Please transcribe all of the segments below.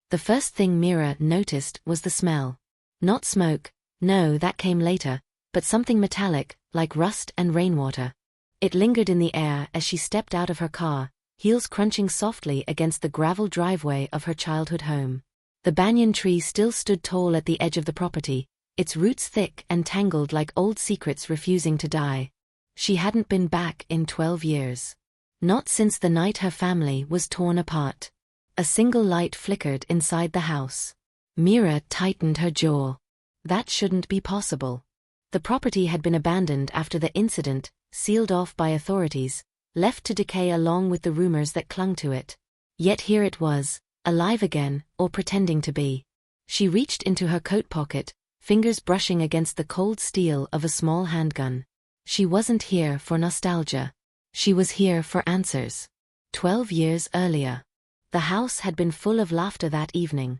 The first thing Meera noticed was the smell. Not smoke, no, that came later, but something metallic, like rust and rainwater. It lingered in the air as she stepped out of her car, heels crunching softly against the gravel driveway of her childhood home. The banyan tree still stood tall at the edge of the property, its roots thick and tangled like old secrets refusing to die. She hadn't been back in 12 years. Not since the night her family was torn apart. A single light flickered inside the house. Meera tightened her jaw. That shouldn't be possible. The property had been abandoned after the incident, sealed off by authorities, left to decay along with the rumors that clung to it. Yet here it was, alive again, or pretending to be. She reached into her coat pocket, fingers brushing against the cold steel of a small handgun. She wasn't here for nostalgia. She was here for answers. 12 years earlier. The house had been full of laughter that evening.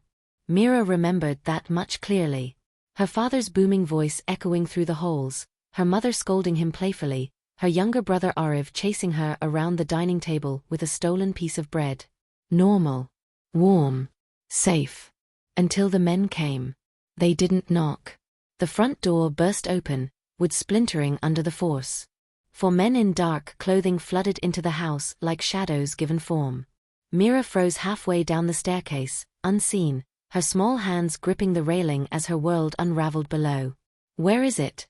Meera remembered that much clearly. Her father's booming voice echoing through the halls, her mother scolding him playfully, her younger brother Ariv chasing her around the dining table with a stolen piece of bread. Normal. Warm. Safe. Until the men came. They didn't knock. The front door burst open, wood splintering under the force. 4 men in dark clothing flooded into the house like shadows given form. Meera froze halfway down the staircase, unseen, her small hands gripping the railing as her world unraveled below. "Where is it?"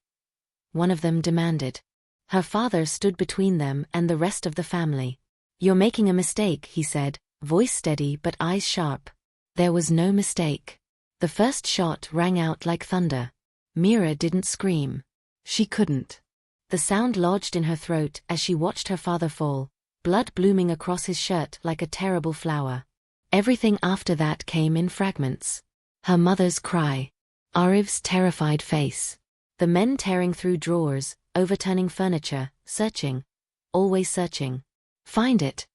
one of them demanded. Her father stood between them and the rest of the family. "You're making a mistake," he said, voice steady but eyes sharp. There was no mistake. The first shot rang out like thunder. Meera didn't scream. She couldn't. The sound lodged in her throat as she watched her father fall, blood blooming across his shirt like a terrible flower. Everything after that came in fragments. Her mother's cry. Ariv's terrified face. The men tearing through drawers, overturning furniture, searching. Always searching. "Find it!"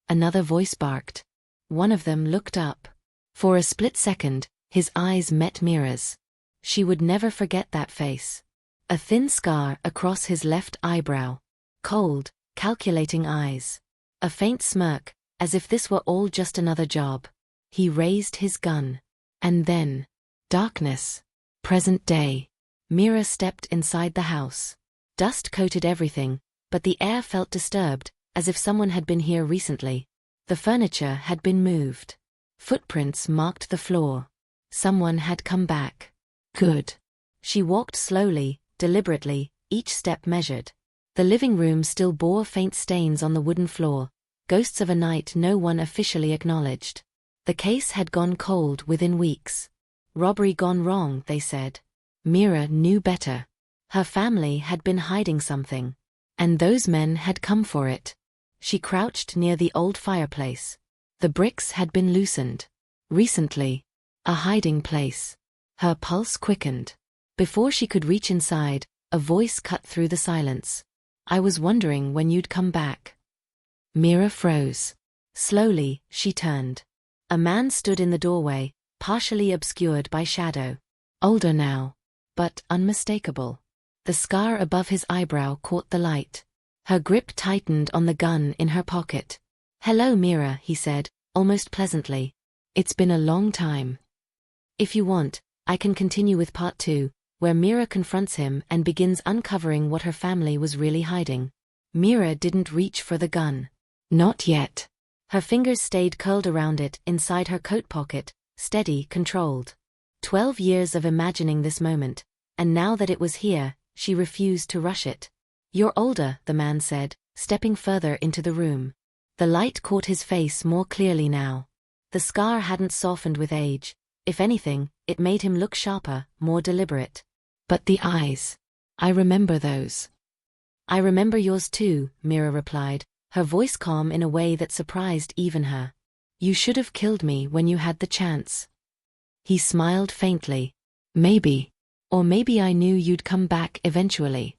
Another voice barked. One of them looked up. For a split second, his eyes met Meera's. She would never forget that face. A thin scar across his left eyebrow. Cold, calculating eyes. A faint smirk, as if this were all just another job. He raised his gun. And then, darkness. Present day. Meera stepped inside the house. Dust coated everything, but the air felt disturbed, as if someone had been here recently. The furniture had been moved. Footprints marked the floor. Someone had come back. Good. She walked slowly, deliberately, each step measured. The living room still bore faint stains on the wooden floor, ghosts of a night no one officially acknowledged. The case had gone cold within weeks. Robbery gone wrong, they said. Meera knew better. Her family had been hiding something. And those men had come for it. She crouched near the old fireplace. The bricks had been loosened. Recently. A hiding place. Her pulse quickened. Before she could reach inside, a voice cut through the silence. "I was wondering when you'd come back." Meera froze. Slowly, she turned. A man stood in the doorway, partially obscured by shadow. Older now, but unmistakable. The scar above his eyebrow caught the light. Her grip tightened on the gun in her pocket. "Hello, Meera," he said, almost pleasantly. "It's been a long time. If you want, I can continue with part 2, where Meera confronts him and begins uncovering what her family was really hiding." Meera didn't reach for the gun. Not yet. Her fingers stayed curled around it inside her coat pocket, steady, controlled. 12 years of imagining this moment, and now that it was here, she refused to rush it. "You're older," the man said, stepping further into the room. The light caught his face more clearly now. The scar hadn't softened with age. If anything, it made him look sharper, more deliberate. But the eyes. "I remember those." "I remember yours too," Meera replied, her voice calm in a way that surprised even her. "You should have killed me when you had the chance." He smiled faintly. "Maybe. Or maybe I knew you'd come back eventually."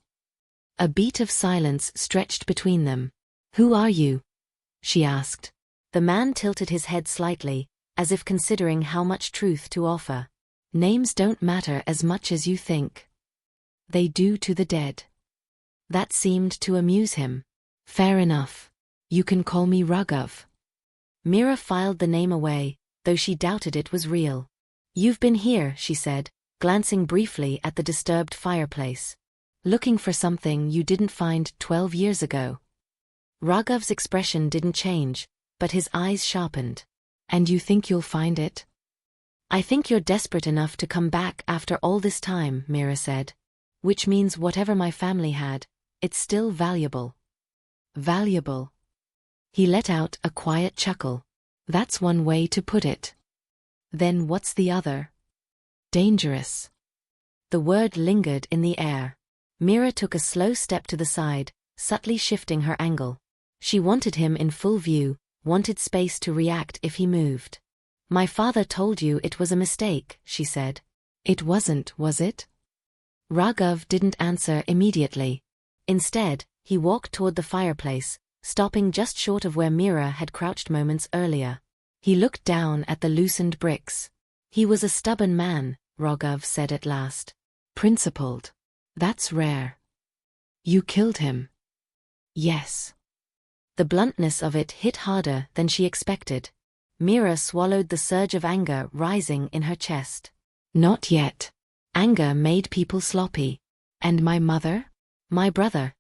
A beat of silence stretched between them. "Who are you?" she asked. The man tilted his head slightly, as if considering how much truth to offer. "Names don't matter as much as you think. They do to the dead." That seemed to amuse him. "Fair enough. You can call me Raghav." Meera filed the name away, though she doubted it was real. "You've been here," she said, glancing briefly at the disturbed fireplace. "Looking for something you didn't find 12 years ago." Raghav's expression didn't change, but his eyes sharpened. "And you think you'll find it?" "I think you're desperate enough to come back after all this time," Meera said. "Which means whatever my family had, it's still valuable." "Valuable?" He let out a quiet chuckle. "That's one way to put it. Then what's the other?" "Dangerous." The word lingered in the air. Meera took a slow step to the side, subtly shifting her angle. She wanted him in full view, wanted space to react if he moved. "My father told you it was a mistake," she said. "It wasn't, was it?" Raghav didn't answer immediately. Instead, he walked toward the fireplace, stopping just short of where Meera had crouched moments earlier. He looked down at the loosened bricks. "He was a stubborn man," Raghav said at last. "Principled. That's rare." "You killed him?" "Yes." The bluntness of it hit harder than she expected. Meera swallowed the surge of anger rising in her chest. "Not yet. Anger made people sloppy. And my mother? My brother?"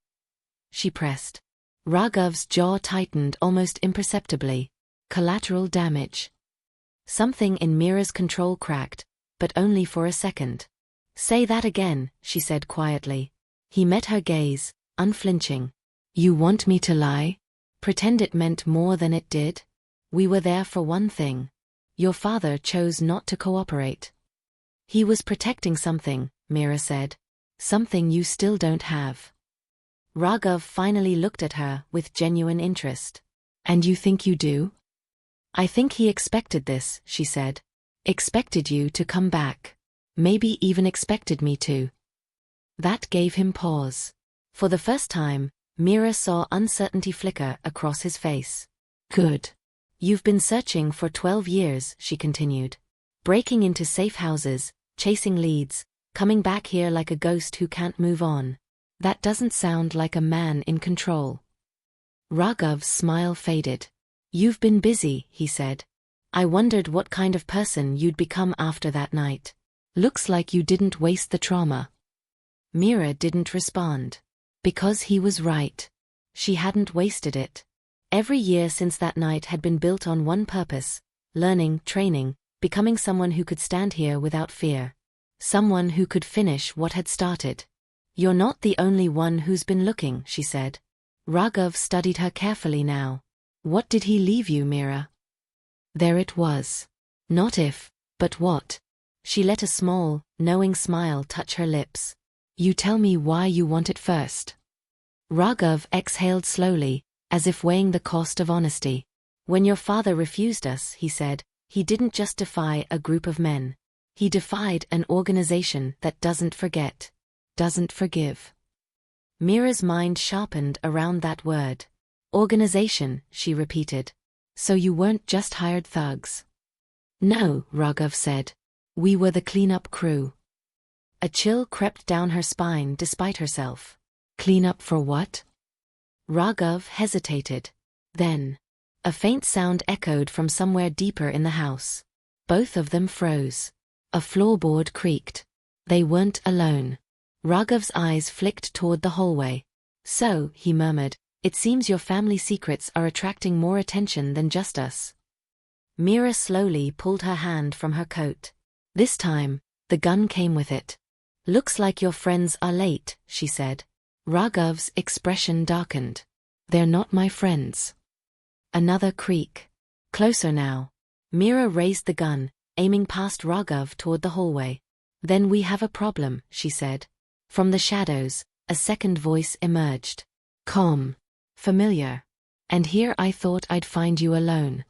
She pressed. Raghav's jaw tightened almost imperceptibly. Collateral damage. Something in Meera's control cracked, but only for a second. "Say that again," she said quietly. He met her gaze, unflinching. "You want me to lie? Pretend it meant more than it did? We were there for one thing. Your father chose not to cooperate." "He was protecting something," Meera said. "Something you still don't have." Raghav finally looked at her with genuine interest. "And you think you do?" "I think he expected this," she said. "Expected you to come back. Maybe even expected me to." That gave him pause. For the first time, Meera saw uncertainty flicker across his face. "Good. You've been searching for 12 years, she continued. Breaking into safe houses, chasing leads, coming back here like a ghost who can't move on. That doesn't sound like a man in control. Raghav's smile faded. "You've been busy," he said. "I wondered what kind of person you'd become after that night. Looks like you didn't waste the trauma." Meera didn't respond. Because he was right. She hadn't wasted it. Every year since that night had been built on one purpose: learning, training, becoming someone who could stand here without fear. Someone who could finish what had started. "You're not the only one who's been looking," she said. Raghav studied her carefully now. "What did he leave you, Meera?" There it was. Not if, but what. She let a small, knowing smile touch her lips. "You tell me why you want it first." Raghav exhaled slowly, as if weighing the cost of honesty. "When your father refused us," he said, "he didn't just defy a group of men. He defied an organization that doesn't forget, doesn't forgive." Meera's mind sharpened around that word. "Organization," she repeated. "So you weren't just hired thugs?" "No," Raghav said. "We were the cleanup crew." A chill crept down her spine despite herself. "Clean up for what?" Raghav hesitated. Then, a faint sound echoed from somewhere deeper in the house. Both of them froze. A floorboard creaked. They weren't alone. Raghav's eyes flicked toward the hallway. "So," he murmured, "it seems your family secrets are attracting more attention than just us." Meera slowly pulled her hand from her coat. This time, the gun came with it. "Looks like your friends are late," she said. Raghav's expression darkened. "They're not my friends." Another creak. Closer now. Meera raised the gun, aiming past Raghav toward the hallway. "Then we have a problem," she said. From the shadows, a second voice emerged. Calm. Familiar. "And here I thought I'd find you alone."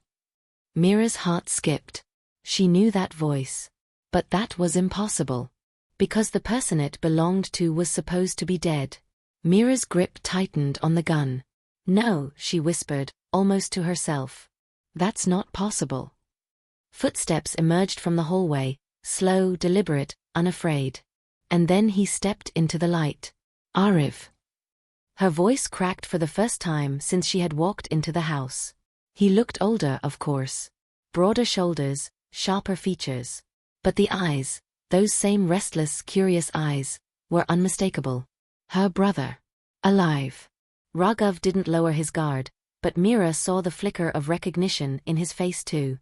Meera's heart skipped. She knew that voice. But that was impossible. Because the person it belonged to was supposed to be dead. Meera's grip tightened on the gun. "No," she whispered, almost to herself. "That's not possible." Footsteps emerged from the hallway, slow, deliberate, unafraid. And then he stepped into the light. "Arif." Her voice cracked for the first time since she had walked into the house. He looked older, of course. broader shoulders, sharper features. But the eyes, those same restless, curious eyes, were unmistakable. Her brother. Alive. Raghav didn't lower his guard, but Meera saw the flicker of recognition in his face too.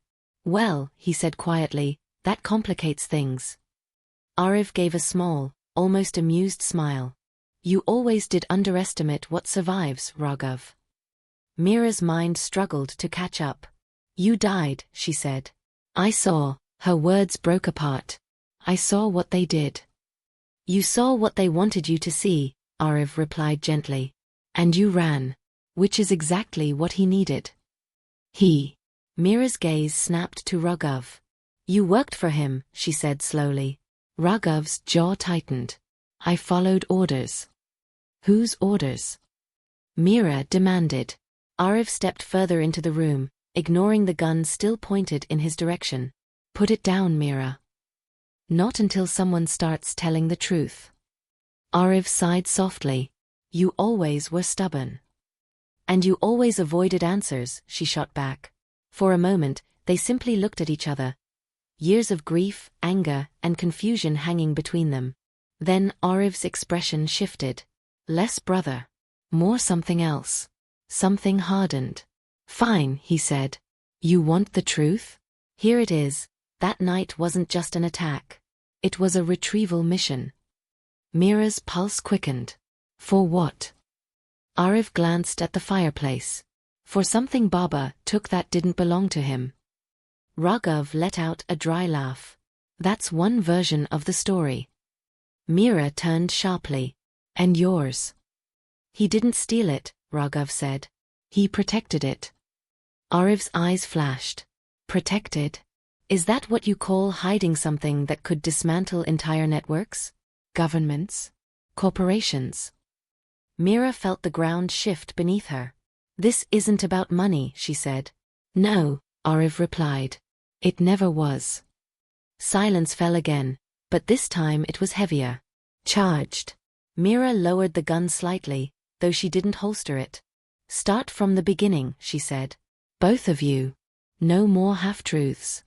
Well, he said quietly, that complicates things. Arif gave a small, almost amused smile. You always did underestimate what survives, Raghav. Meera's mind struggled to catch up. You died, she said. I saw, her words broke apart. I saw what they did. You saw what they wanted you to see, Arif replied gently. And you ran. Which is exactly what he needed. He. Meera's gaze snapped to Raghav. You worked for him, she said slowly. Raghav's jaw tightened. I followed orders. Whose orders? Meera demanded. Arif stepped further into the room, ignoring the gun still pointed in his direction. Put it down, Meera. Not until someone starts telling the truth. Arif sighed softly. You always were stubborn. And you always avoided answers, she shot back. For a moment, they simply looked at each other. Years of grief, anger, and confusion hanging between them. Then Arif's expression shifted. Less brother. More something else. Something hardened. Fine, he said. You want the truth? Here it is. That night wasn't just an attack. It was a retrieval mission. Meera's pulse quickened. For what? Arif glanced at the fireplace. For something Baba took that didn't belong to him. Raghav let out a dry laugh. That's one version of the story. Meera turned sharply. And yours? He didn't steal it, Raghav said. He protected it. Arif's eyes flashed. Protected? Is that what you call hiding something that could dismantle entire networks? Governments? Corporations? Meera felt the ground shift beneath her. This isn't about money, she said. No, Arif replied. It never was. Silence fell again, but this time it was heavier. Charged. Meera lowered the gun slightly, though she didn't holster it. Start from the beginning, she said. Both of you. No more half-truths.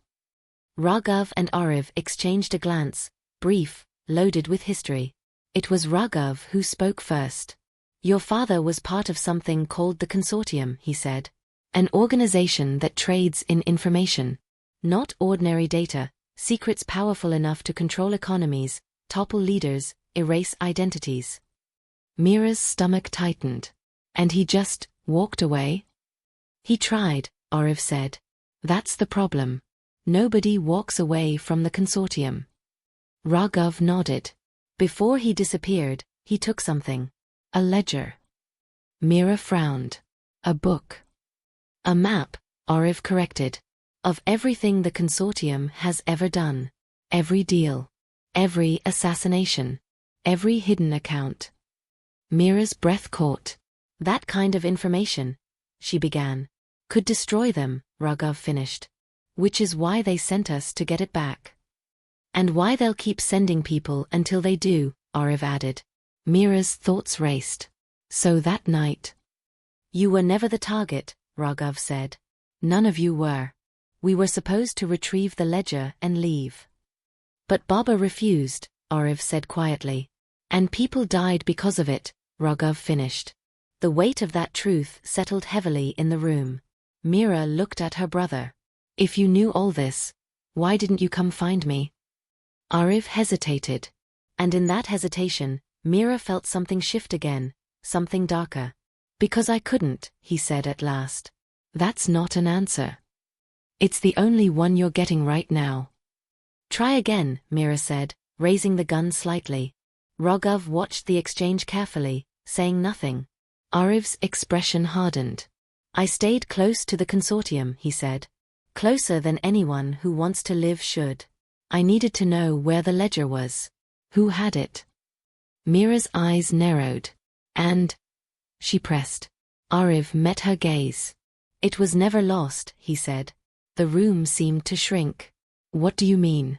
Raghav and Arif exchanged a glance, brief, loaded with history. It was Raghav who spoke first. Your father was part of something called the Consortium, he said. An organization that trades in information. Not ordinary data, secrets powerful enough to control economies, topple leaders, erase identities. Meera's stomach tightened. And he just walked away? He tried, Arif said. That's the problem. Nobody walks away from the Consortium. Raghav nodded. Before he disappeared, he took something. A ledger. Meera frowned. A book. A map, Arif corrected. Of everything the Consortium has ever done. Every deal. Every assassination. Every hidden account. Meera's breath caught. That kind of information, she began, could destroy them, Raghav finished. Which is why they sent us to get it back. And why they'll keep sending people until they do, Arif added. Meera's thoughts raced. So that night. You were never the target, Raghav said. None of you were. We were supposed to retrieve the ledger and leave. But Baba refused, Arif said quietly. And people died because of it, Raghav finished. The weight of that truth settled heavily in the room. Meera looked at her brother. If you knew all this, why didn't you come find me? Arif hesitated. And in that hesitation, Meera felt something shift again, something darker. Because I couldn't, he said at last. That's not an answer. It's the only one you're getting right now. Try again, Meera said, raising the gun slightly. Raghav watched the exchange carefully, saying nothing. Arif's expression hardened. I stayed close to the Consortium, he said. Closer than anyone who wants to live should. I needed to know where the ledger was. Who had it? Meera's eyes narrowed. And? She pressed. Arif met her gaze. It was never lost, he said. The room seemed to shrink. What do you mean?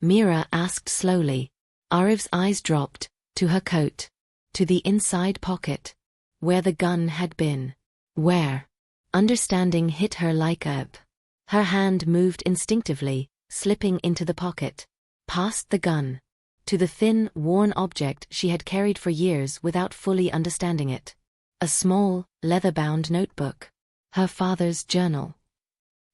Meera asked slowly. Arif's eyes dropped, to her coat. To the inside pocket. Where the gun had been. Where? Understanding hit her like a Her hand moved instinctively, slipping into the pocket. Past the gun. To the thin, worn object she had carried for years without fully understanding it. A small, leather-bound notebook. Her father's journal.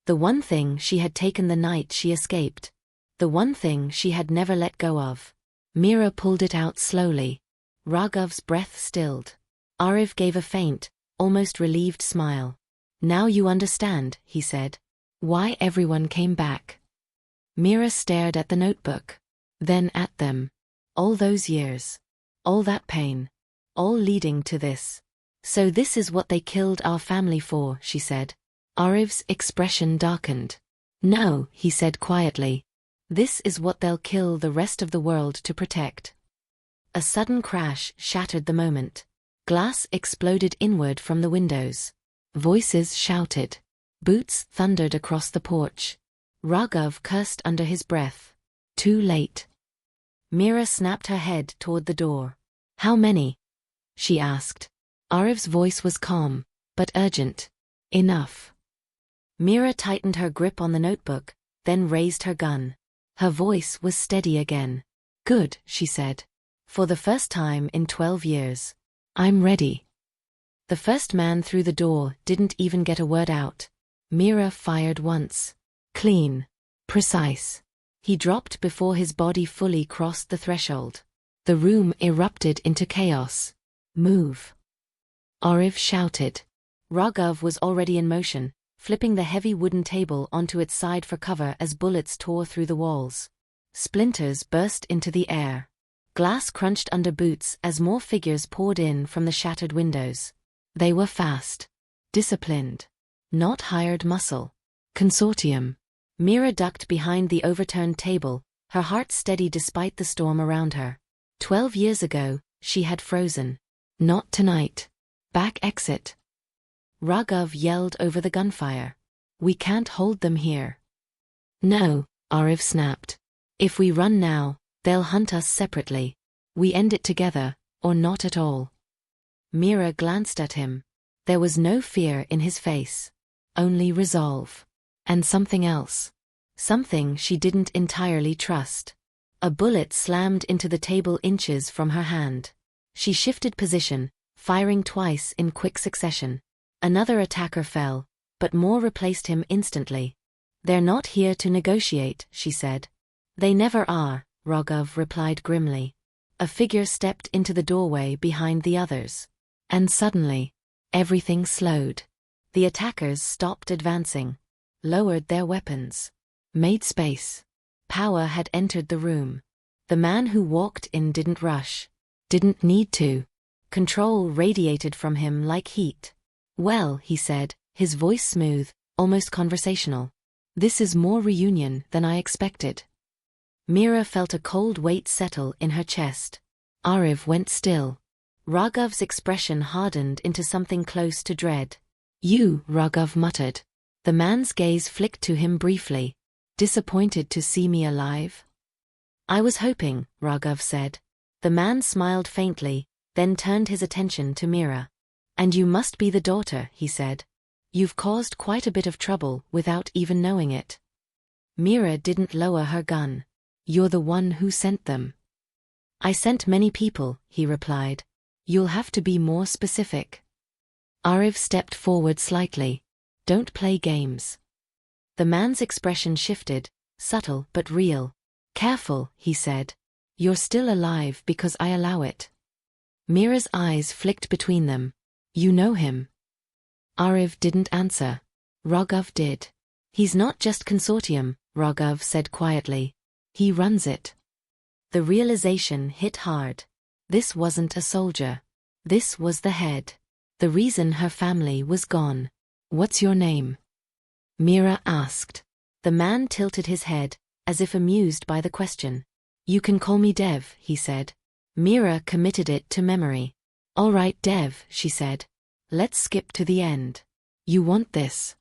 The one thing she had taken the night she escaped. The one thing she had never let go of. Meera pulled it out slowly. Raghav's breath stilled. Arif gave a faint, almost relieved smile. Now you understand, he said. Why everyone came back. Meera stared at the notebook. Then at them. All those years. All that pain. All leading to this. So this is what they killed our family for, she said. Arif's expression darkened. No, he said quietly. This is what they'll kill the rest of the world to protect. A sudden crash shattered the moment. Glass exploded inward from the windows. Voices shouted. Boots thundered across the porch. Raghav cursed under his breath. Too late. Meera snapped her head toward the door. How many? She asked. Arif's voice was calm, but urgent. Enough. Meera tightened her grip on the notebook, then raised her gun. Her voice was steady again. Good, she said. For the first time in 12 years. I'm ready. The first man through the door didn't even get a word out. Meera fired once. Clean. Precise. He dropped before his body fully crossed the threshold. The room erupted into chaos. Move. Arif shouted. Raghav was already in motion, flipping the heavy wooden table onto its side for cover as bullets tore through the walls. Splinters burst into the air. Glass crunched under boots as more figures poured in from the shattered windows. They were fast. Disciplined. Not hired muscle. Consortium. Meera ducked behind the overturned table, her heart steady despite the storm around her. 12 years ago, she had frozen. Not tonight. Back exit. Raghav yelled over the gunfire. We can't hold them here. No, Arif snapped. If we run now, they'll hunt us separately. We end it together, or not at all. Meera glanced at him. There was no fear in his face. Only resolve. And something else. Something she didn't entirely trust. A bullet slammed into the table inches from her hand. She shifted position, firing twice in quick succession. Another attacker fell, but more replaced him instantly. They're not here to negotiate, she said. They never are, Raghav replied grimly. A figure stepped into the doorway behind the others. And suddenly, everything slowed. The attackers stopped advancing. Lowered their weapons. Made space. Power had entered the room. The man who walked in didn't rush. Didn't need to. Control radiated from him like heat. Well, he said, his voice smooth, almost conversational. This is more reunion than I expected. Meera felt a cold weight settle in her chest. Arif went still. Raghav's expression hardened into something close to dread. You, Raghav muttered. The man's gaze flicked to him briefly. Disappointed to see me alive? I was hoping, Raghav said. The man smiled faintly, then turned his attention to Meera. And you must be the daughter, he said. You've caused quite a bit of trouble without even knowing it. Meera didn't lower her gun. You're the one who sent them. I sent many people, he replied. You'll have to be more specific. Arif stepped forward slightly. Don't play games. The man's expression shifted, subtle but real. Careful, he said. You're still alive because I allow it. Meera's eyes flicked between them. You know him. Arif didn't answer. Raghav did. He's not just consortium, Raghav said quietly. He runs it. The realization hit hard. This wasn't a soldier. This was the head. The reason her family was gone. What's your name? Meera asked. The man tilted his head, as if amused by the question. You can call me Dev, he said. Meera committed it to memory. All right, Dev, she said. Let's skip to the end. You want this?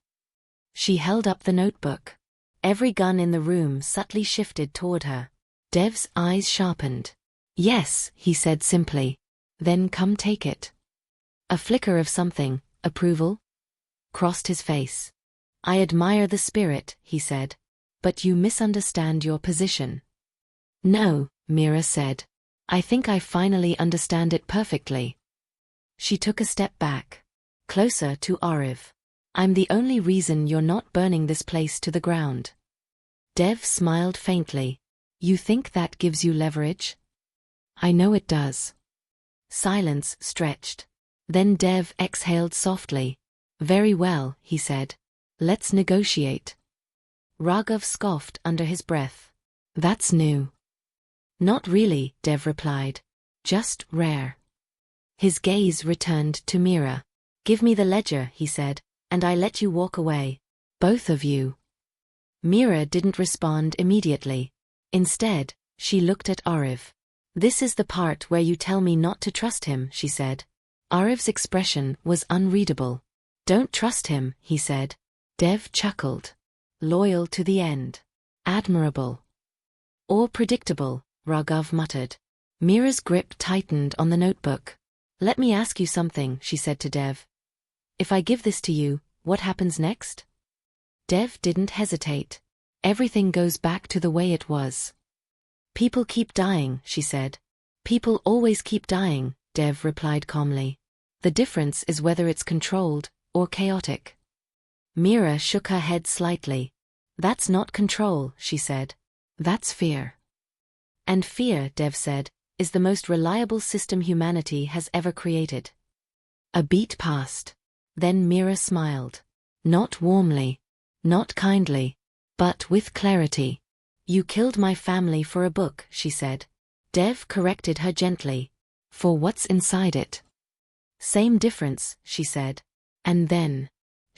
She held up the notebook. Every gun in the room subtly shifted toward her. Dev's eyes sharpened. Yes, he said simply. Then come take it. A flicker of something, approval, crossed his face. I admire the spirit, he said. But you misunderstand your position. No, Meera said. I think I finally understand it perfectly. She took a step back. Closer to Ariv. I'm the only reason you're not burning this place to the ground. Dev smiled faintly. You think that gives you leverage? I know it does. Silence stretched. Then Dev exhaled softly. Very well, he said. Let's negotiate. Raghav scoffed under his breath. That's new. Not really, Dev replied. Just rare. His gaze returned to Meera. Give me the ledger, he said, and I let you walk away. Both of you. Meera didn't respond immediately. Instead, she looked at Ariv. This is the part where you tell me not to trust him, she said. Ariv's expression was unreadable. Don't trust him, he said. Dev chuckled. Loyal to the end. Admirable. Or predictable, Raghav muttered. Meera's grip tightened on the notebook. Let me ask you something, she said to Dev. If I give this to you, what happens next? Dev didn't hesitate. Everything goes back to the way it was. People keep dying, she said. People always keep dying, Dev replied calmly. The difference is whether it's controlled or chaotic. Meera shook her head slightly. That's not control, she said. That's fear. And fear, Dev said, is the most reliable system humanity has ever created. A beat passed. Then Meera smiled. Not warmly, not kindly, but with clarity. You killed my family for a book, she said. Dev corrected her gently. For what's inside it? Same difference, she said. And then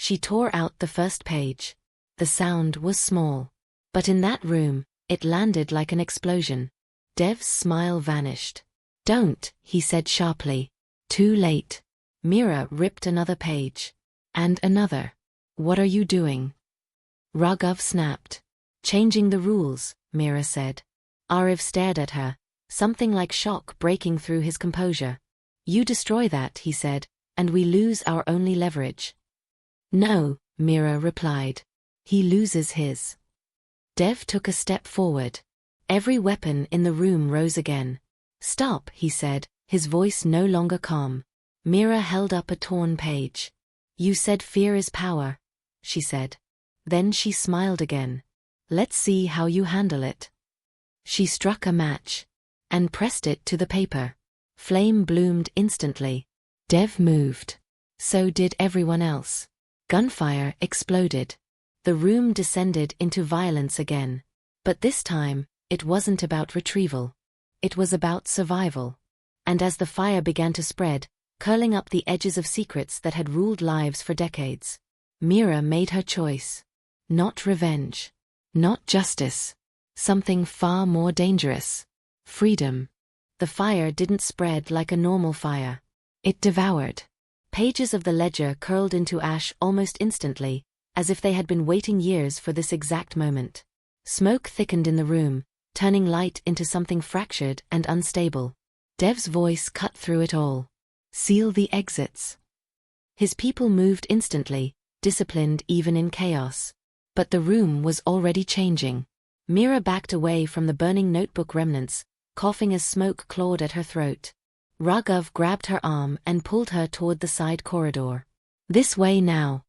she tore out the first page. The sound was small. But in that room, it landed like an explosion. Dev's smile vanished. Don't, he said sharply. Too late. Meera ripped another page. And another. What are you doing? Raghav snapped. Changing the rules, Meera said. Ariv stared at her, something like shock breaking through his composure. You destroy that, he said, and we lose our only leverage. No, Meera replied. He loses his. Dev took a step forward. Every weapon in the room rose again. Stop, he said, his voice no longer calm. Meera held up a torn page. You said fear is power, she said. Then she smiled again. Let's see how you handle it. She struck a match and pressed it to the paper. Flame bloomed instantly. Dev moved. So did everyone else. Gunfire exploded. The room descended into violence again. But this time, it wasn't about retrieval. It was about survival. And as the fire began to spread, curling up the edges of secrets that had ruled lives for decades, Meera made her choice. Not revenge. Not justice. Something far more dangerous. Freedom. The fire didn't spread like a normal fire. It devoured. Pages of the ledger curled into ash almost instantly, as if they had been waiting years for this exact moment. Smoke thickened in the room, turning light into something fractured and unstable. Dev's voice cut through it all. Seal the exits. His people moved instantly, disciplined even in chaos. But the room was already changing. Meera backed away from the burning notebook remnants, coughing as smoke clawed at her throat. Raghav grabbed her arm and pulled her toward the side corridor. This way now,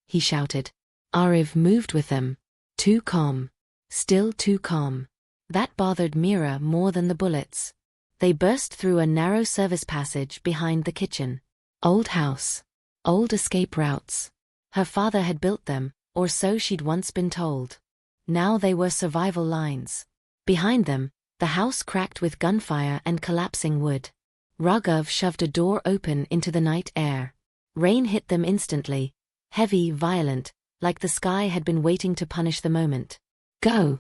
he shouted. Ariv moved with them. Too calm. Still too calm. That bothered Meera more than the bullets. They burst through a narrow service passage behind the kitchen. Old house. Old escape routes. Her father had built them, or so she'd once been told. Now they were survival lines. Behind them, the house cracked with gunfire and collapsing wood. Raghav shoved a door open into the night air. Rain hit them instantly, heavy, violent, like the sky had been waiting to punish the moment. Go,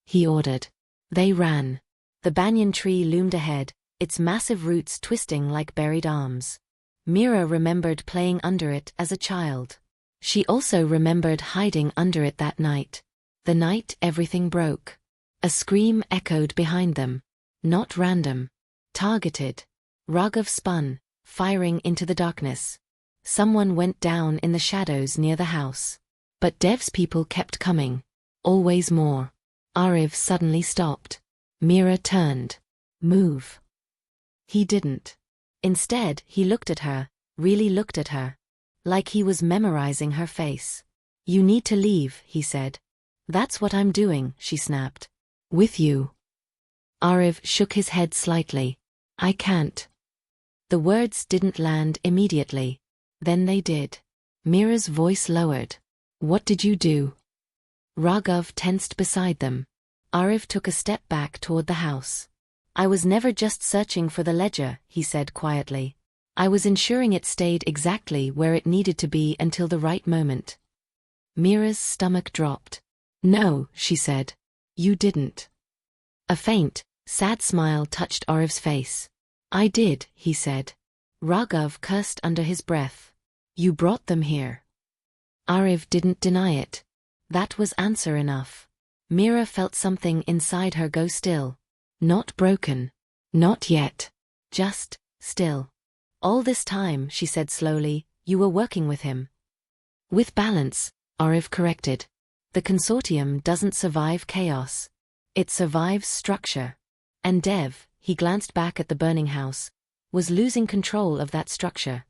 he ordered. They ran. The banyan tree loomed ahead, its massive roots twisting like buried arms. Meera remembered playing under it as a child. She also remembered hiding under it that night. The night everything broke. A scream echoed behind them. Not random. Targeted. Raghav spun, firing into the darkness. Someone went down in the shadows near the house. But Dev's people kept coming. Always more. Ariv suddenly stopped. Meera turned. Move. He didn't. Instead, he looked at her, really looked at her. Like he was memorizing her face. You need to leave, he said. That's what I'm doing, she snapped. With you. Ariv shook his head slightly. I can't. The words didn't land immediately. Then they did. Meera's voice lowered. What did you do? Raghav tensed beside them. Ariv took a step back toward the house. I was never just searching for the ledger, he said quietly. I was ensuring it stayed exactly where it needed to be until the right moment. Meera's stomach dropped. No, she said. You didn't. A faint, sad smile touched Ariv's face. I did, he said. Raghav cursed under his breath. You brought them here. Ariv didn't deny it. That was answer enough. Meera felt something inside her go still. Not broken. Not yet. Just still. All this time, she said slowly, you were working with him. With balance, Ariv corrected. The consortium doesn't survive chaos. It survives structure. And Dev, he glanced back at the burning house, was losing control of that structure.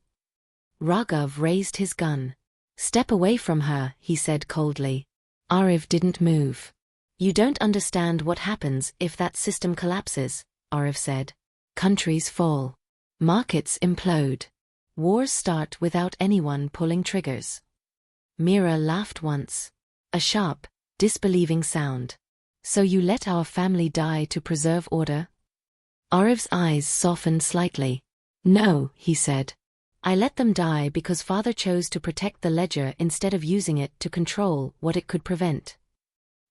Raghav raised his gun. Step away from her, he said coldly. Ariv didn't move. You don't understand what happens if that system collapses, Ariv said. Countries fall. Markets implode. Wars start without anyone pulling triggers. Meera laughed once. A sharp, disbelieving sound. So you let our family die to preserve order? Ariv's eyes softened slightly. No, he said. I let them die because father chose to protect the ledger instead of using it to control what it could prevent.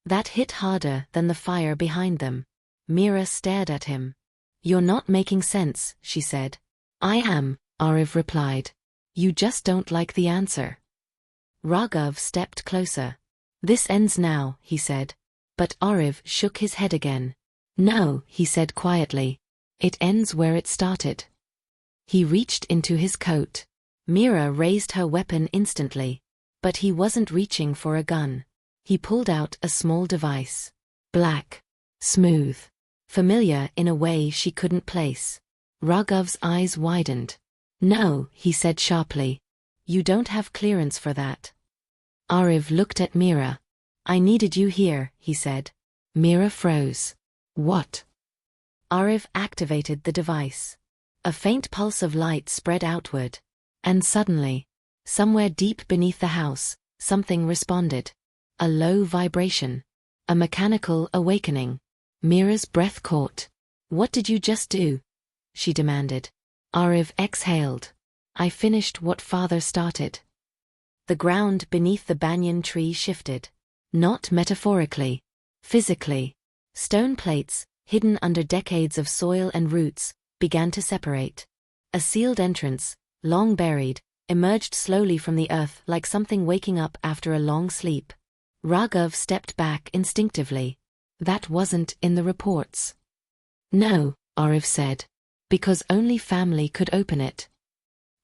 That hit harder than the fire behind them. Meera stared at him. You're not making sense, she said. I am, Ariv replied. You just don't like the answer. Raghav stepped closer. This ends now, he said. But Ariv shook his head again. No, he said quietly. It ends where it started. He reached into his coat. Meera raised her weapon instantly. But he wasn't reaching for a gun. He pulled out a small device. Black. Smooth. Familiar in a way she couldn't place. Raghav's eyes widened. No, he said sharply. You don't have clearance for that. Ariv looked at Meera. I needed you here, he said. Meera froze. What? Ariv activated the device. A faint pulse of light spread outward. And suddenly, somewhere deep beneath the house, something responded. A low vibration. A mechanical awakening. Meera's breath caught. What did you just do? She demanded. Ariv exhaled. I finished what father started. The ground beneath the banyan tree shifted. Not metaphorically. Physically. Stone plates, hidden under decades of soil and roots, began to separate. A sealed entrance, long buried, emerged slowly from the earth like something waking up after a long sleep. Raghav stepped back instinctively. That wasn't in the reports. No, Ariv said. Because only family could open it.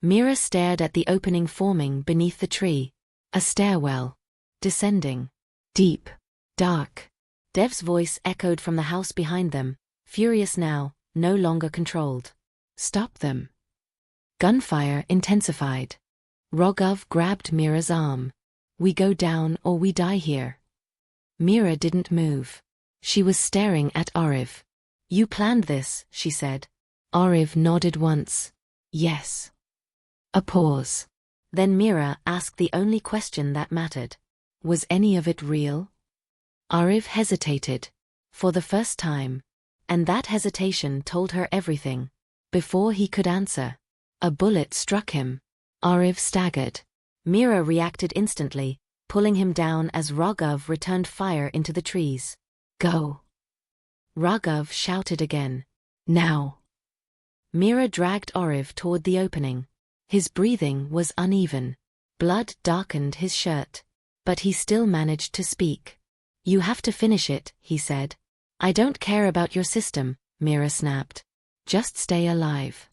Meera stared at the opening forming beneath the tree. A stairwell. Descending. Deep. Dark. Dev's voice echoed from the house behind them, furious now, no longer controlled. Stop them. Gunfire intensified. Raghav grabbed Meera's arm. We go down or we die here. Meera didn't move. She was staring at Ariv. You planned this, she said. Ariv nodded once. Yes. A pause. Then Meera asked the only question that mattered. Was any of it real? Ariv hesitated. For the first time. And that hesitation told her everything. Before he could answer. A bullet struck him. Ariv staggered. Meera reacted instantly, pulling him down as Raghav returned fire into the trees. Go. Raghav shouted again. Now. Meera dragged Ariv toward the opening. His breathing was uneven. Blood darkened his shirt. But he still managed to speak. You have to finish it, he said. I don't care about your system, Meera snapped. Just stay alive.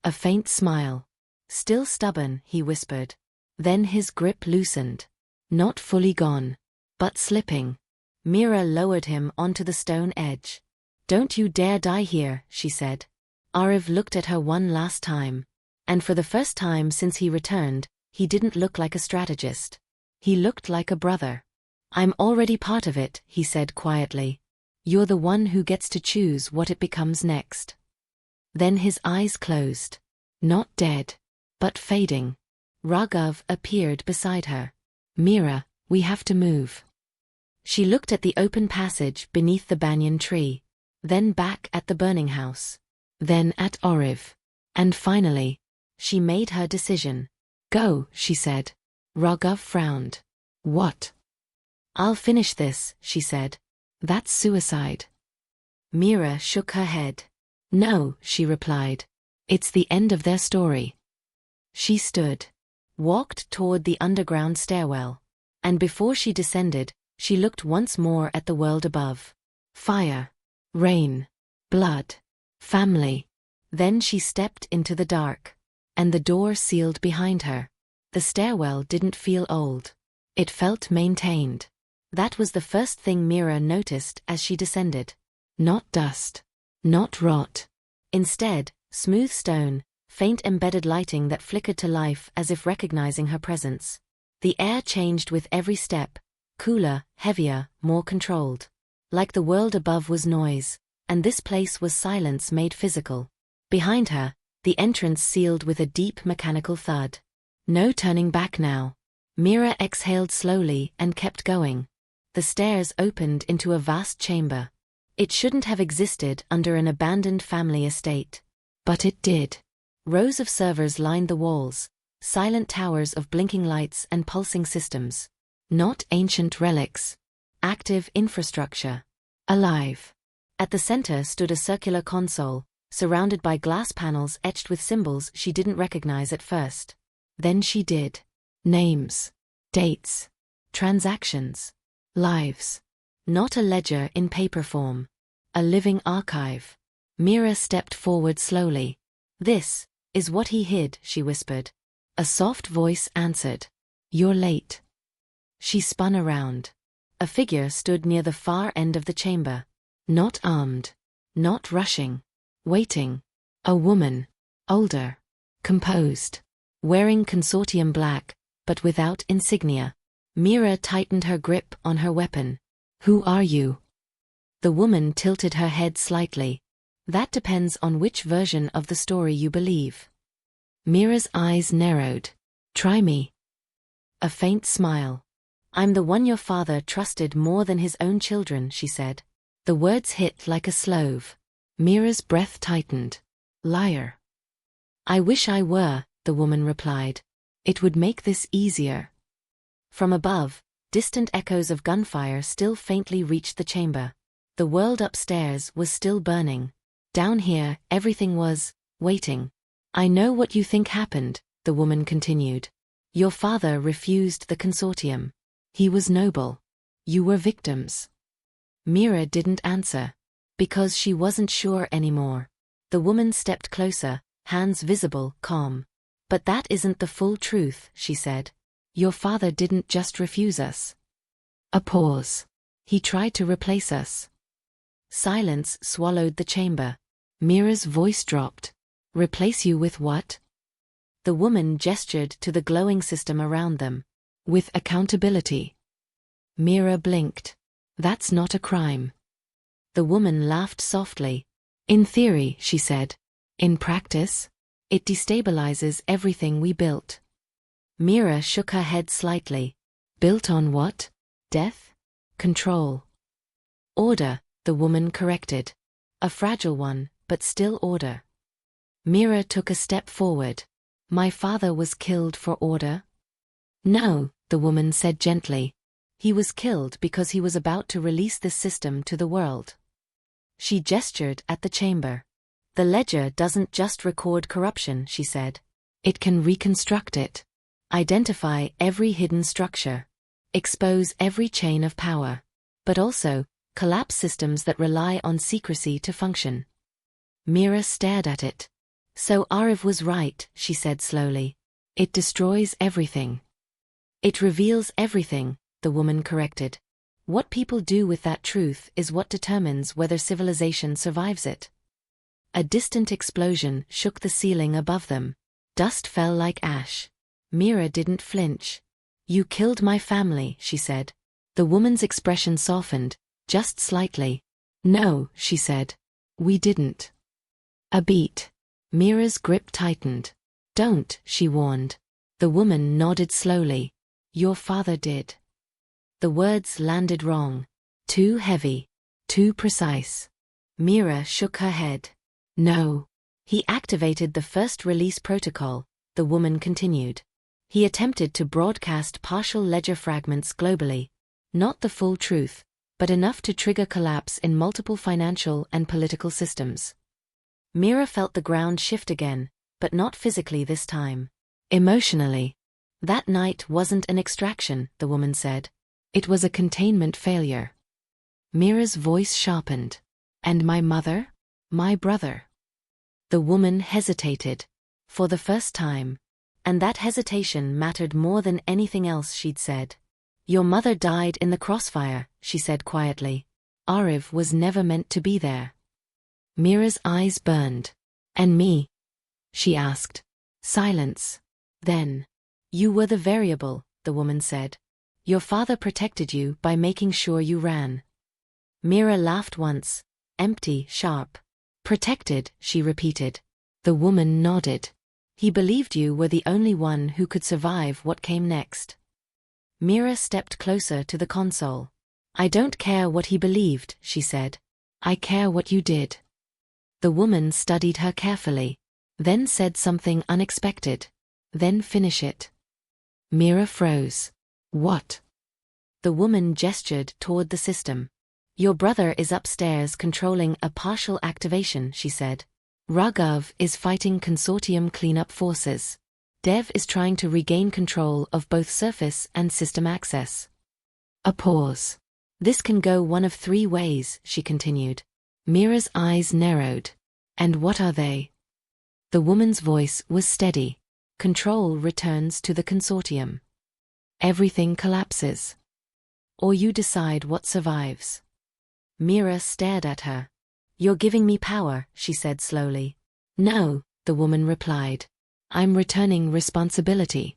A faint smile. Still stubborn, he whispered. Then his grip loosened. Not fully gone, but slipping. Meera lowered him onto the stone edge. "Don't you dare die here," she said. Ariv looked at her one last time. And for the first time since he returned, he didn't look like a strategist. He looked like a brother. "I'm already part of it," he said quietly. "You're the one who gets to choose what it becomes next." Then his eyes closed. Not dead, but fading. Raghav appeared beside her. "Meera, we have to move." She looked at the open passage beneath the banyan tree, then back at the burning house, then at Ariv. And finally, she made her decision. "Go," she said. Raghav frowned. "What?" "I'll finish this," she said. "That's suicide." Meera shook her head. "No," she replied. "It's the end of their story." She stood, walked toward the underground stairwell, and before she descended, she looked once more at the world above. Fire, rain, blood, family. Then she stepped into the dark, and the door sealed behind her. The stairwell didn't feel old. It felt maintained. That was the first thing Meera noticed as she descended. Not dust, not rot. Instead, smooth stone, faint embedded lighting that flickered to life as if recognizing her presence. The air changed with every step, cooler, heavier, more controlled. Like the world above was noise, and this place was silence made physical. Behind her, the entrance sealed with a deep mechanical thud. No turning back now. Meera exhaled slowly and kept going. The stairs opened into a vast chamber. It shouldn't have existed under an abandoned family estate. But it did. Rows of servers lined the walls, silent towers of blinking lights and pulsing systems. Not ancient relics. Active infrastructure. Alive. At the center stood a circular console, surrounded by glass panels etched with symbols she didn't recognize at first. Then she did. Names. Dates. Transactions. Lives. Not a ledger in paper form. A living archive. Meera stepped forward slowly. "This is what he hid," she whispered. A soft voice answered. "You're late." She spun around. A figure stood near the far end of the chamber. Not armed. Not rushing. Waiting. A woman. Older. Composed. Wearing consortium black, but without insignia. Meera tightened her grip on her weapon. "Who are you?" The woman tilted her head slightly. "That depends on which version of the story you believe." Meera's eyes narrowed. "Try me." A faint smile. "I'm the one your father trusted more than his own children," she said. The words hit like a slove. Meera's breath tightened. "Liar." "I wish I were," the woman replied. "It would make this easier." From above, distant echoes of gunfire still faintly reached the chamber. The world upstairs was still burning. Down here, everything was waiting. "I know what you think happened," the woman continued. "Your father refused the consortium. He was noble. You were victims." Meera didn't answer, because she wasn't sure anymore. The woman stepped closer, hands visible, calm. "But that isn't the full truth," she said. "Your father didn't just refuse us." A pause. "He tried to replace us." Silence swallowed the chamber. Meera's voice dropped. "Replace you with what?" The woman gestured to the glowing system around them. "With accountability." Meera blinked. "That's not a crime." The woman laughed softly. "In theory," she said. "In practice, it destabilizes everything we built." Meera shook her head slightly. "Built on what? Death? Control?" "Order," the woman corrected. "A fragile one, but still order." Meera took a step forward. "My father was killed for order?" "No," the woman said gently. "He was killed because he was about to release this system to the world." She gestured at the chamber. "The ledger doesn't just record corruption," she said. "It can reconstruct it. Identify every hidden structure. Expose every chain of power. But also, collapse systems that rely on secrecy to function." Meera stared at it. "So Ariv was right," she said slowly. "It destroys everything." It reveals everything, the woman corrected. What people do with that truth is what determines whether civilization survives it. A distant explosion shook the ceiling above them. Dust fell like ash. Meera didn't flinch. "You killed my family," she said. The woman's expression softened, just slightly. "No," she said. "We didn't." A beat. Meera's grip tightened. "Don't," she warned. The woman nodded slowly. "Your father did." The words landed wrong. Too heavy. Too precise. Meera shook her head. "No. He activated the first release protocol," the woman continued. "He attempted to broadcast partial ledger fragments globally. Not the full truth, but enough to trigger collapse in multiple financial and political systems." Meera felt the ground shift again, but not physically this time. Emotionally. "That night wasn't an extraction," the woman said. "It was a containment failure." Meera's voice sharpened. "And my mother? My brother?" The woman hesitated. For the first time. And that hesitation mattered more than anything else she'd said. "Your mother died in the crossfire," she said quietly. "Ariv was never meant to be there." Meera's eyes burned. "And me?" she asked. Silence. Then, "You were the variable," the woman said. "Your father protected you by making sure you ran." Meera laughed once. Empty, sharp. "Protected," she repeated. The woman nodded. "He believed you were the only one who could survive what came next." Meera stepped closer to the console. "I don't care what he believed," she said. "I care what you did." The woman studied her carefully. Then said something unexpected. "Then finish it." Meera froze. "What?" The woman gestured toward the system. "Your brother is upstairs controlling a partial activation," she said. "Raghav is fighting consortium cleanup forces. Dev is trying to regain control of both surface and system access." A pause. "This can go one of three ways," she continued. Meera's eyes narrowed. "And what are they?" The woman's voice was steady. "Control returns to the consortium. Everything collapses. Or you decide what survives." Meera stared at her. "You're giving me power," she said slowly. "No," the woman replied. "I'm returning responsibility."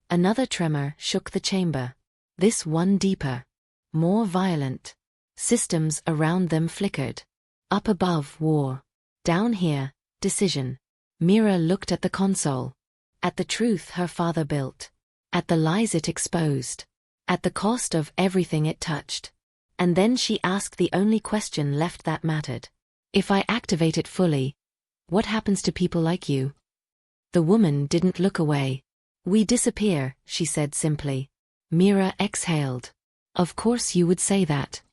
Another tremor shook the chamber. This one deeper. More violent. Systems around them flickered. Up above, war. Down here, decision. Meera looked at the console. At the truth her father built. At the lies it exposed. At the cost of everything it touched. And then she asked the only question left that mattered. "If I activate it fully, what happens to people like you?" The woman didn't look away. "We disappear," she said simply. Meera exhaled. "Of course you would say that."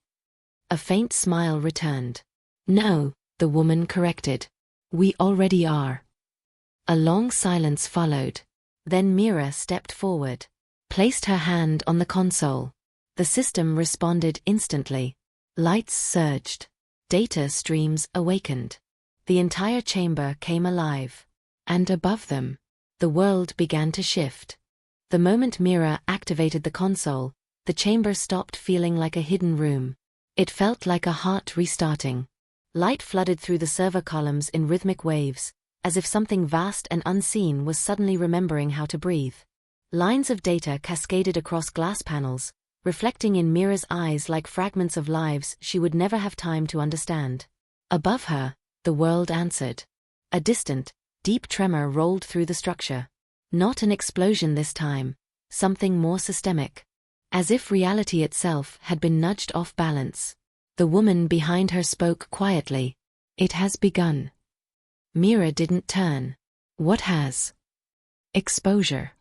A faint smile returned. "No," the woman corrected. "We already are." A long silence followed. Then Meera stepped forward. Placed her hand on the console. The system responded instantly. Lights surged. Data streams awakened. The entire chamber came alive. And above them, the world began to shift. The moment Meera activated the console, the chamber stopped feeling like a hidden room. It felt like a heart restarting. Light flooded through the server columns in rhythmic waves, as if something vast and unseen was suddenly remembering how to breathe. Lines of data cascaded across glass panels, reflecting in Meera's eyes like fragments of lives she would never have time to understand. Above her, the world answered. A distant, deep tremor rolled through the structure. Not an explosion this time, something more systemic. As if reality itself had been nudged off balance. The woman behind her spoke quietly. "It has begun." Meera didn't turn. "What has?" "Exposure."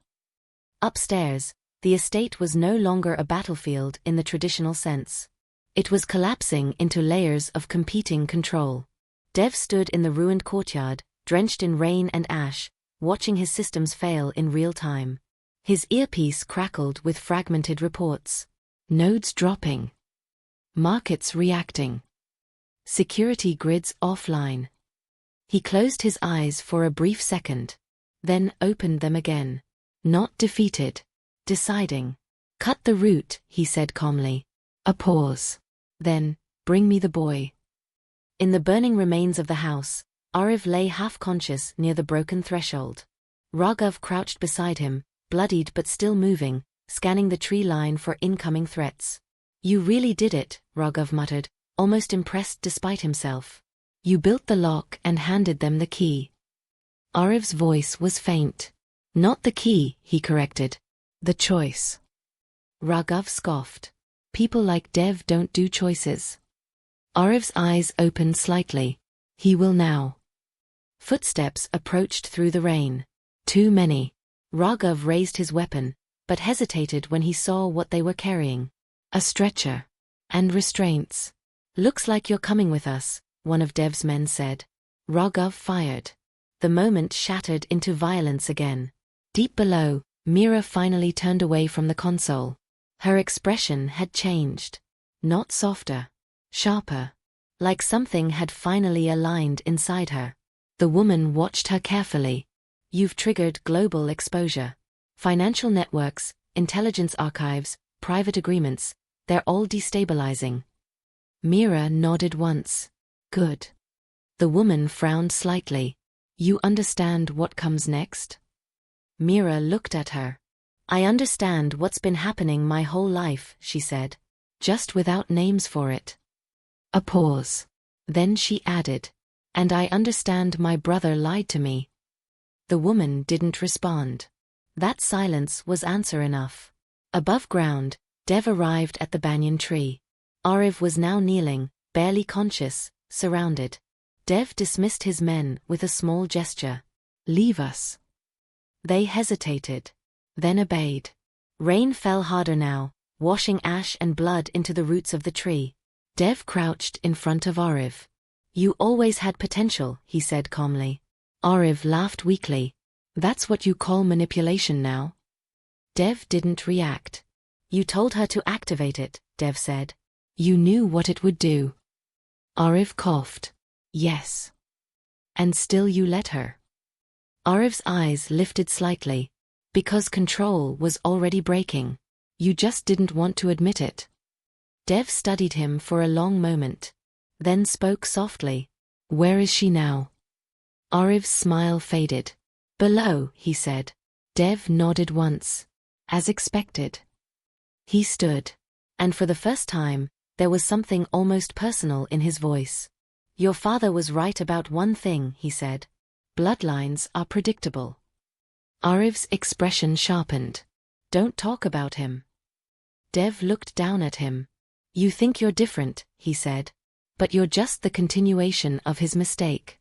Upstairs, the estate was no longer a battlefield in the traditional sense. It was collapsing into layers of competing control. Dev stood in the ruined courtyard, drenched in rain and ash, watching his systems fail in real time. His earpiece crackled with fragmented reports. Nodes dropping. Markets reacting. Security grids offline. He closed his eyes for a brief second. Then opened them again. Not defeated. deciding. Cut the root, he said calmly. A pause. Then, bring me the boy. In the burning remains of the house, Ariv lay half-conscious near the broken threshold. Raghav crouched beside him, bloodied but still moving, scanning the tree line for incoming threats. You really did it, Raghav muttered, almost impressed despite himself. You built the lock and handed them the key. Ariv's voice was faint. Not the key, he corrected. The choice. Raghav scoffed. People like Dev don't do choices. Ariv's eyes opened slightly. He will now. Footsteps approached through the rain. Too many. Raghav raised his weapon, but hesitated when he saw what they were carrying. A stretcher. And restraints. Looks like you're coming with us, one of Dev's men said. Raghav fired. The moment shattered into violence again. Deep below, Meera finally turned away from the console. Her expression had changed. Not softer. Sharper. Like something had finally aligned inside her. The woman watched her carefully. You've triggered global exposure. Financial networks, intelligence archives, private agreements, they're all destabilizing. Meera nodded once. Good. The woman frowned slightly. You understand what comes next? Meera looked at her. I understand what's been happening my whole life, she said. Just without names for it. A pause. Then she added. And I understand my brother lied to me. The woman didn't respond. That silence was answer enough. Above ground, Dev arrived at the banyan tree. Ariv was now kneeling, barely conscious, surrounded. Dev dismissed his men with a small gesture. Leave us. They hesitated. Then obeyed. Rain fell harder now, washing ash and blood into the roots of the tree. Dev crouched in front of Ariv. You always had potential, he said calmly. Ariv laughed weakly. That's what you call manipulation now? Dev didn't react. You told her to activate it, Dev said. You knew what it would do. Ariv coughed. Yes. And still you let her. Ariv's eyes lifted slightly. Because control was already breaking. You just didn't want to admit it. Dev studied him for a long moment. Then spoke softly. Where is she now? Ariv's smile faded. Below, he said. Dev nodded once. As expected. He stood. And for the first time, there was something almost personal in his voice. Your father was right about one thing, he said. Bloodlines are predictable. Ariv's expression sharpened. Don't talk about him. Dev looked down at him. You think you're different, he said. But you're just the continuation of his mistake.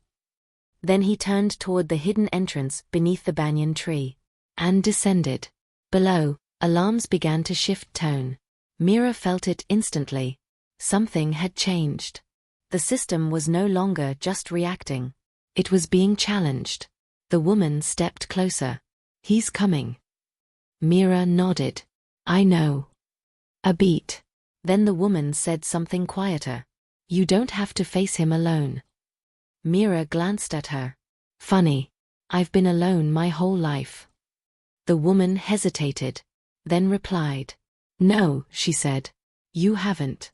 Then he turned toward the hidden entrance beneath the banyan tree. And descended. Below, alarms began to shift tone. Meera felt it instantly. Something had changed. The system was no longer just reacting. It was being challenged. The woman stepped closer. He's coming. Meera nodded. I know. A beat. Then the woman said something quieter. You don't have to face him alone. Meera glanced at her. Funny. I've been alone my whole life. The woman hesitated. Then replied. No, she said. You haven't.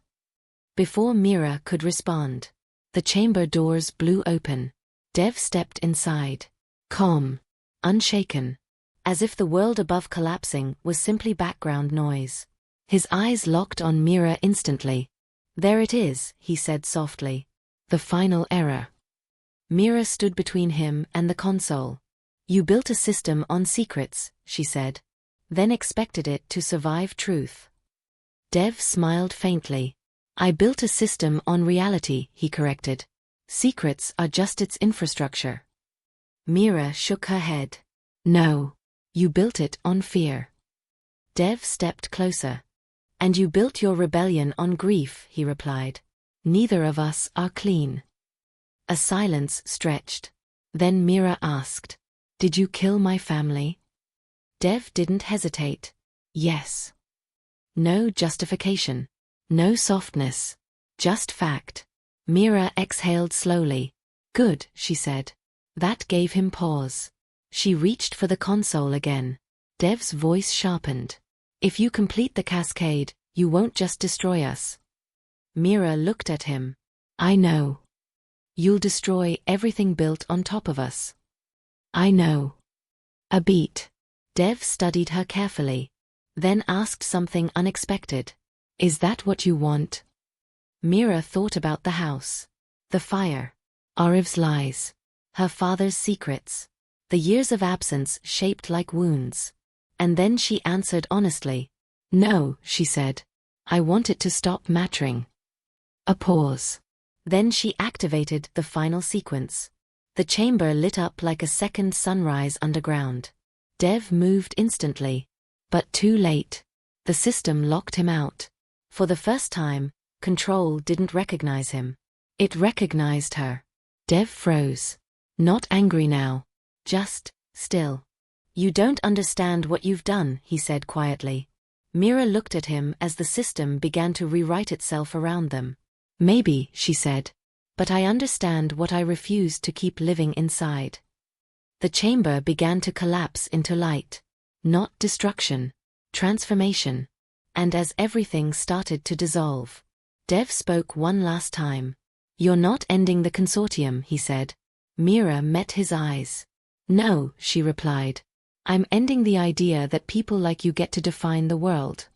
Before Meera could respond, the chamber doors blew open. Dev stepped inside. Calm. Unshaken. As if the world above collapsing was simply background noise. His eyes locked on Meera instantly. There it is, he said softly. The final error. Meera stood between him and the console. You built a system on secrets, she said. Then expected it to survive truth. Dev smiled faintly. I built a system on reality, he corrected. Secrets are just its infrastructure. Meera shook her head. No. You built it on fear. Dev stepped closer. And you built your rebellion on grief, he replied. Neither of us are clean. A silence stretched. Then Meera asked. Did you kill my family? Dev didn't hesitate. Yes. No justification. No softness. Just fact. Meera exhaled slowly. Good, she said. That gave him pause. She reached for the console again. Dev's voice sharpened. If you complete the cascade, you won't just destroy us. Meera looked at him. I know. You'll destroy everything built on top of us. I know. A beat. Dev studied her carefully. Then asked something unexpected. Is that what you want? Meera thought about the house. The fire. Ariv's lies. Her father's secrets. The years of absence shaped like wounds. And then she answered honestly. No, she said. I want it to stop mattering. A pause. Then she activated the final sequence. The chamber lit up like a second sunrise underground. Dev moved instantly. But too late. The system locked him out. For the first time, control didn't recognize him. It recognized her. Dev froze. Not angry now. Just still. You don't understand what you've done, he said quietly. Meera looked at him as the system began to rewrite itself around them. Maybe, she said. But I understand what I refused to keep living inside. The chamber began to collapse into light. Not destruction. Transformation. And as everything started to dissolve, Dev spoke one last time. You're not ending the consortium, he said. Meera met his eyes. No, she replied. I'm ending the idea that people like you get to define the world.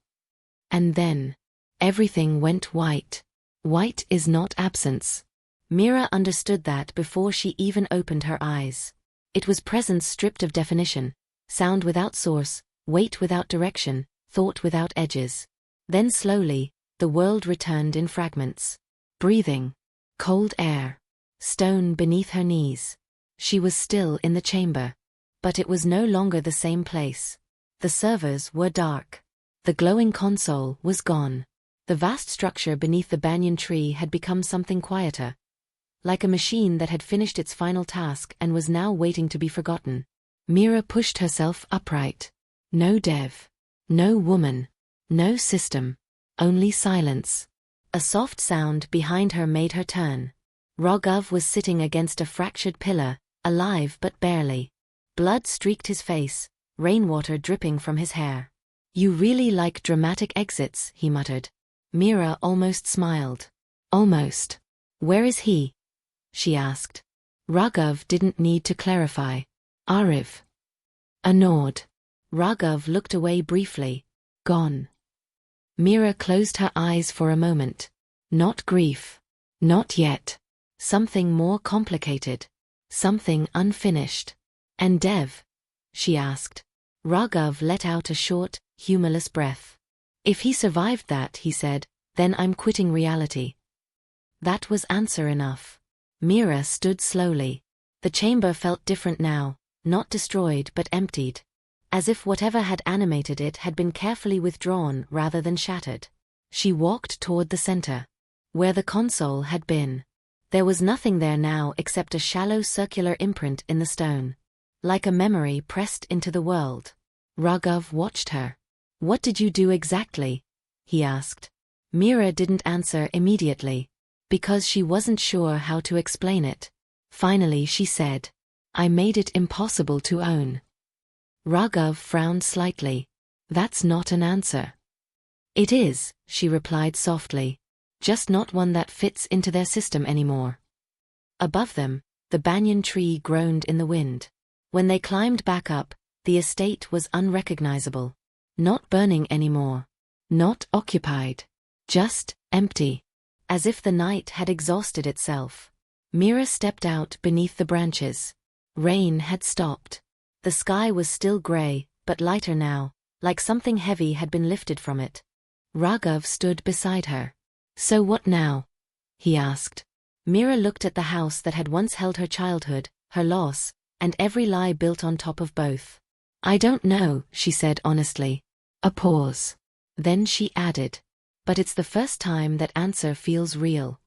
And then, everything went white. White is not absence. Meera understood that before she even opened her eyes. It was presence stripped of definition, sound without source, weight without direction, thought without edges. Then slowly, the world returned in fragments. Breathing. Cold air. Stone beneath her knees. She was still in the chamber. But it was no longer the same place. The servers were dark. The glowing console was gone. The vast structure beneath the banyan tree had become something quieter. Like a machine that had finished its final task and was now waiting to be forgotten. Meera pushed herself upright. No Dev. No woman. No system. Only silence. A soft sound behind her made her turn. Raghav was sitting against a fractured pillar, alive but barely. Blood streaked his face, rainwater dripping from his hair. You really like dramatic exits, he muttered. Meera almost smiled. Almost. Where is he? She asked. Raghav didn't need to clarify. Ariv. A nod. Raghav looked away briefly. Gone. Meera closed her eyes for a moment. Not grief. Not yet. Something more complicated. Something unfinished. And Dev? She asked. Raghav let out a short, humorless breath. If he survived that, he said, then I'm quitting reality. That was answer enough. Meera stood slowly. The chamber felt different now, not destroyed but emptied. As if whatever had animated it had been carefully withdrawn rather than shattered. She walked toward the center. Where the console had been. There was nothing there now except a shallow circular imprint in the stone. Like a memory pressed into the world. Raghav watched her. What did you do exactly? He asked. Meera didn't answer immediately. Because she wasn't sure how to explain it. Finally she said. I made it impossible to own. Raghav frowned slightly. That's not an answer. It is, she replied softly. Just not one that fits into their system anymore. Above them, the banyan tree groaned in the wind. When they climbed back up, the estate was unrecognizable. Not burning anymore. Not occupied. Just empty. As if the night had exhausted itself. Meera stepped out beneath the branches. Rain had stopped. The sky was still gray, but lighter now, like something heavy had been lifted from it. Raghav stood beside her. So what now? He asked. Meera looked at the house that had once held her childhood, her loss, and every lie built on top of both. I don't know, she said honestly. A pause. Then she added. But it's the first time that answer feels real.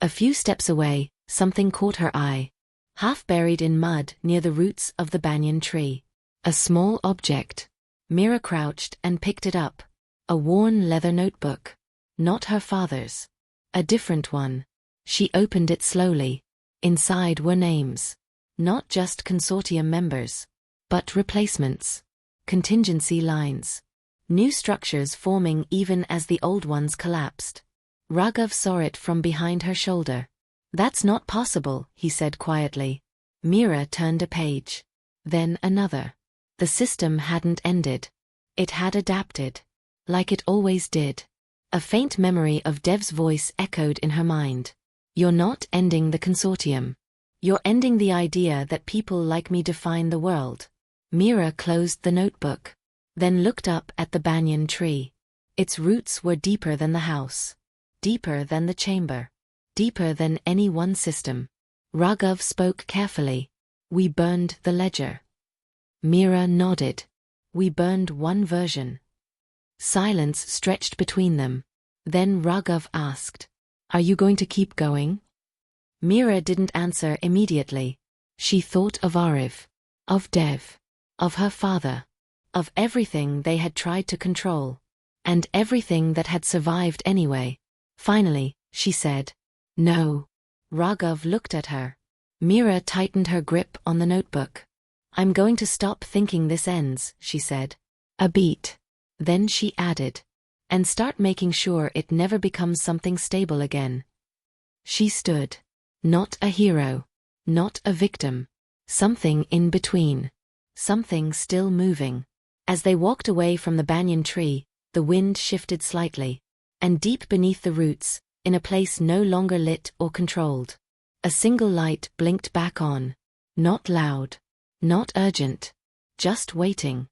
A few steps away, something caught her eye. Half buried in mud near the roots of the banyan tree. A small object. Meera crouched and picked it up. A worn leather notebook. Not her father's. A different one. She opened it slowly. Inside were names. Not just consortium members. But replacements. Contingency lines. New structures forming even as the old ones collapsed. Raghav saw it from behind her shoulder. "That's not possible," he said quietly. Meera turned a page. Then another. The system hadn't ended. It had adapted. Like it always did. A faint memory of Dev's voice echoed in her mind. "You're not ending the consortium. You're ending the idea that people like me define the world." Meera closed the notebook. Then looked up at the banyan tree. Its roots were deeper than the house. Deeper than the chamber. Deeper than any one system. Raghav spoke carefully. "We burned the ledger." Meera nodded. "We burned one version." Silence stretched between them. Then Raghav asked, "Are you going to keep going?" Meera didn't answer immediately. She thought of Ariv. Of Dev. Of her father. Of everything they had tried to control. And everything that had survived anyway. Finally, she said, "No." Raghav looked at her. Meera tightened her grip on the notebook. "I'm going to stop thinking this ends," she said. A beat. Then she added, "And start making sure it never becomes something stable again." She stood. Not a hero. Not a victim. Something in between. Something still moving. As they walked away from the banyan tree, the wind shifted slightly. And deep beneath the roots, in a place no longer lit or controlled, a single light blinked back on. Not loud. Not urgent. Just waiting.